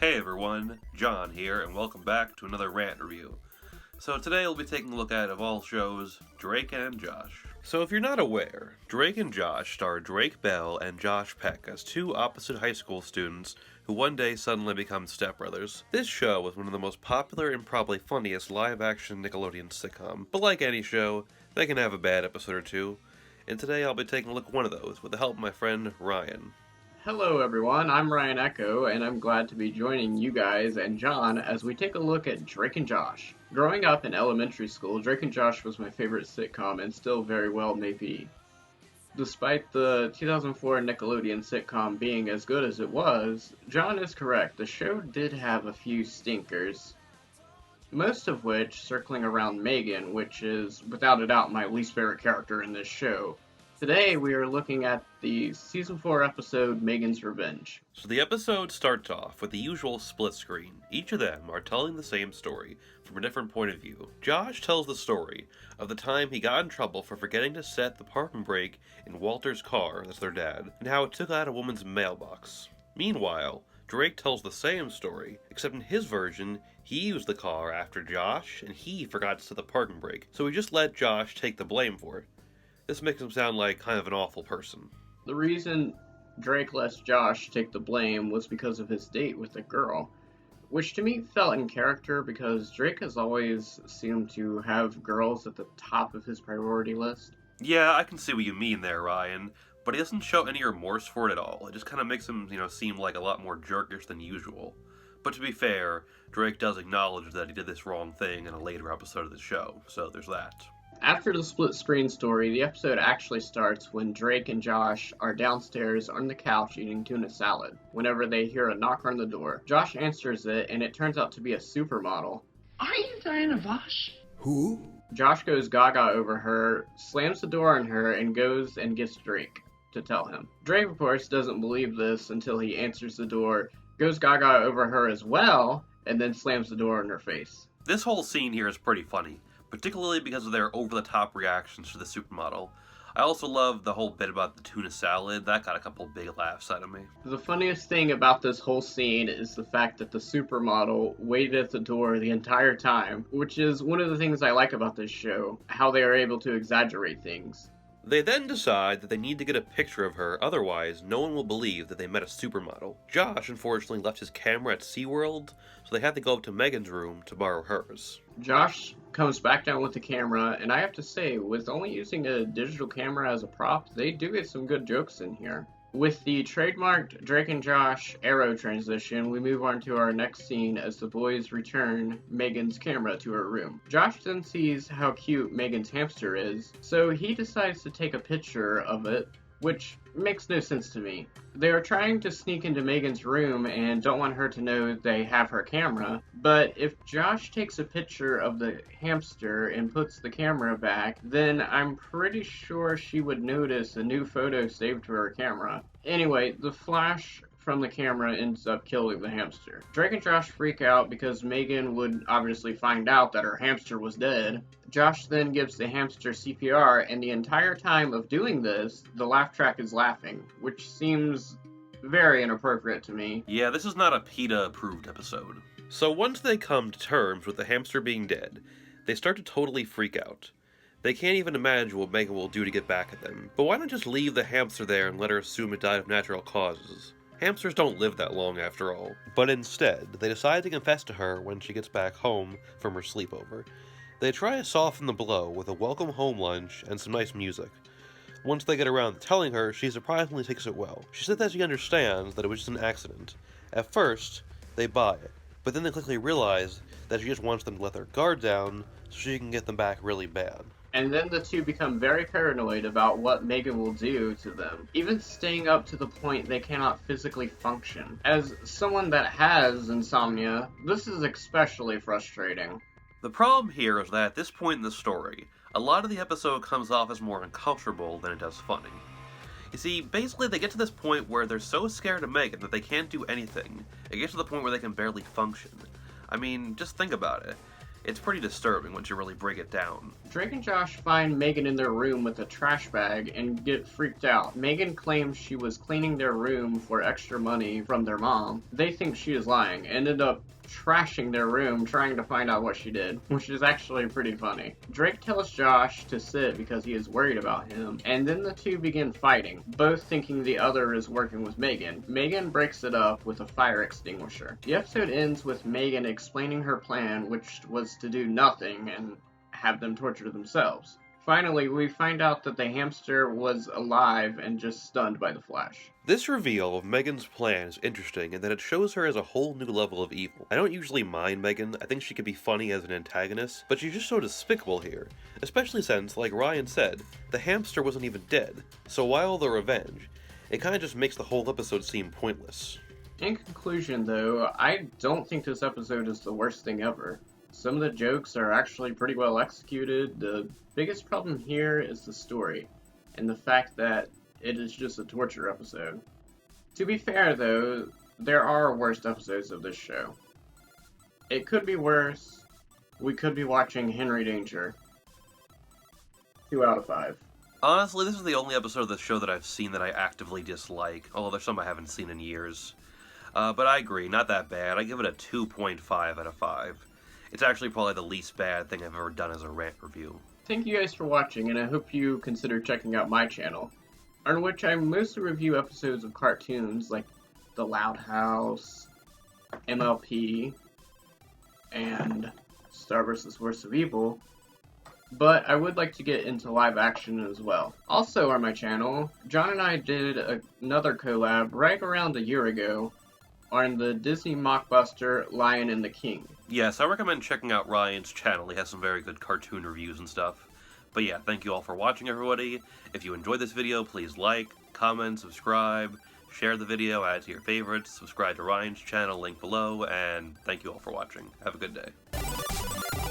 Hey everyone, John here, and welcome back to another Rant review. So today we'll be taking a look at, of all shows, Drake and Josh. So if you're not aware, Drake and Josh star Drake Bell and Josh Peck as two opposite high school students who one day suddenly become stepbrothers. This show was one of the most popular and probably funniest live-action Nickelodeon sitcom, but like any show, they can have a bad episode or two, and today I'll be taking a look at one of those with the help of my friend Ryan. Hello, everyone. I'm Ryan Echo, and I'm glad to be joining you guys and John as we take a look at Drake and Josh. Growing up in elementary school, Drake and Josh was my favorite sitcom and still very well may be. Despite the 2004 Nickelodeon sitcom being as good as it was, John is correct. The show did have a few stinkers, most of which circling around Megan, which is without a doubt my least favorite character in this show. Today we are looking at the Season 4 episode, Megan's Revenge. So the episode starts off with the usual split screen. Each of them are telling the same story from a different point of view. Josh tells the story of the time he got in trouble for forgetting to set the parking brake in Walter's car, that's their dad, and how it took out a woman's mailbox. Meanwhile, Drake tells the same story, except in his version, he used the car after Josh, and he forgot to set the parking brake, so he just let Josh take the blame for it. This makes him sound like kind of an awful person. The reason Drake lets Josh take the blame was because of his date with the girl, which to me felt in character because Drake has always seemed to have girls at the top of his priority list. Yeah, I can see what you mean there, Ryan, but he doesn't show any remorse for it at all. It just kind of makes him, seem like a lot more jerkish than usual. But to be fair, Drake does acknowledge that he did this wrong thing in a later episode of the show, so there's that. After the split screen story, the episode actually starts when Drake and Josh are downstairs on the couch eating tuna salad, whenever they hear a knock on the door. Josh answers it, and it turns out to be a supermodel. Are you Diana Vosh? Who? Josh goes gaga over her, slams the door on her, and goes and gets Drake to tell him. Drake, of course, doesn't believe this until he answers the door, goes gaga over her as well, and then slams the door in her face. This whole scene here is pretty funny, particularly because of their over-the-top reactions to the supermodel. I also love the whole bit about the tuna salad. That got a couple big laughs out of me. The funniest thing about this whole scene is the fact that the supermodel waited at the door the entire time, which is one of the things I like about this show, how they are able to exaggerate things. They then decide that they need to get a picture of her, otherwise no one will believe that they met a supermodel. Josh unfortunately left his camera at SeaWorld, so they had to go up to Megan's room to borrow hers. Josh comes back down with the camera, and I have to say, with only using a digital camera as a prop, they do get some good jokes in here. With the trademarked Drake and Josh arrow transition, we move on to our next scene as the boys return Megan's camera to her room. Josh then sees how cute Megan's hamster is, so he decides to take a picture of it, which makes no sense to me. They are trying to sneak into Megan's room and don't want her to know they have her camera, but if Josh takes a picture of the hamster and puts the camera back, then I'm pretty sure she would notice a new photo saved to her camera. Anyway, the flash from the camera ends up killing the hamster. Drake and Josh freak out because Megan would obviously find out that her hamster was dead. Josh then gives the hamster CPR, and the entire time of doing this, the laugh track is laughing, which seems very inappropriate to me. Yeah, this is not a PETA-approved episode. So once they come to terms with the hamster being dead, they start to totally freak out. They can't even imagine what Megan will do to get back at them. But why not just leave the hamster there and let her assume it died of natural causes? Hamsters don't live that long after all. But instead, they decide to confess to her when she gets back home from her sleepover. They try to soften the blow with a welcome home lunch and some nice music. Once they get around to telling her, she surprisingly takes it well. She said that she understands that it was just an accident. At first, they buy it, but then they quickly realize that she just wants them to let their guard down so she can get them back really bad. And then the two become very paranoid about what Megan will do to them, even staying up to the point they cannot physically function. As someone that has insomnia, this is especially frustrating. The problem here is that at this point in the story, a lot of the episode comes off as more uncomfortable than it does funny. You see, basically they get to this point where they're so scared of Megan that they can't do anything. It gets to the point where they can barely function. I mean, just think about it. It's pretty disturbing once you really break it down. Drake and Josh find Megan in their room with a trash bag and get freaked out. Megan claims she was cleaning their room for extra money from their mom. They think she is lying, and end up trashing their room trying to find out what she did, which is actually pretty funny. Drake tells Josh to sit because he is worried about him, and then the two begin fighting, both thinking the other is working with Megan. Megan breaks it up with a fire extinguisher. The episode ends with Megan explaining her plan, which was to do nothing and have them torture themselves. Finally, we find out that the hamster was alive and just stunned by the flash. This reveal of Megan's plan is interesting in that it shows her as a whole new level of evil. I don't usually mind Megan, I think she can be funny as an antagonist, but she's just so despicable here, especially since, like Ryan said, the hamster wasn't even dead, so while the revenge, it kinda just makes the whole episode seem pointless. In conclusion, though, I don't think this episode is the worst thing ever. Some of the jokes are actually pretty well executed. The biggest problem here is the story, and the fact that it is just a torture episode. To be fair, though, there are worse episodes of this show. It could be worse. We could be watching Henry Danger. 2 out of 5. Honestly, this is the only episode of the show that I've seen that I actively dislike, although there's some I haven't seen in years. But I agree, not that bad. I give it a 2.5 out of 5. It's actually probably the least bad thing I've ever done as a rant review. Thank you guys for watching, and I hope you consider checking out my channel, on which I mostly review episodes of cartoons like The Loud House, MLP, and Star vs. Force of Evil, but I would like to get into live action as well. Also on my channel, John and I did another collab right around a year ago on the Disney mockbuster Lion and the King. Yes, I recommend checking out Ryan's channel. He has some very good cartoon reviews and stuff. But yeah, thank you all for watching, everybody. If you enjoyed this video, please like, comment, subscribe, share the video, add it to your favorites, subscribe to Ryan's channel, link below, and thank you all for watching. Have a good day.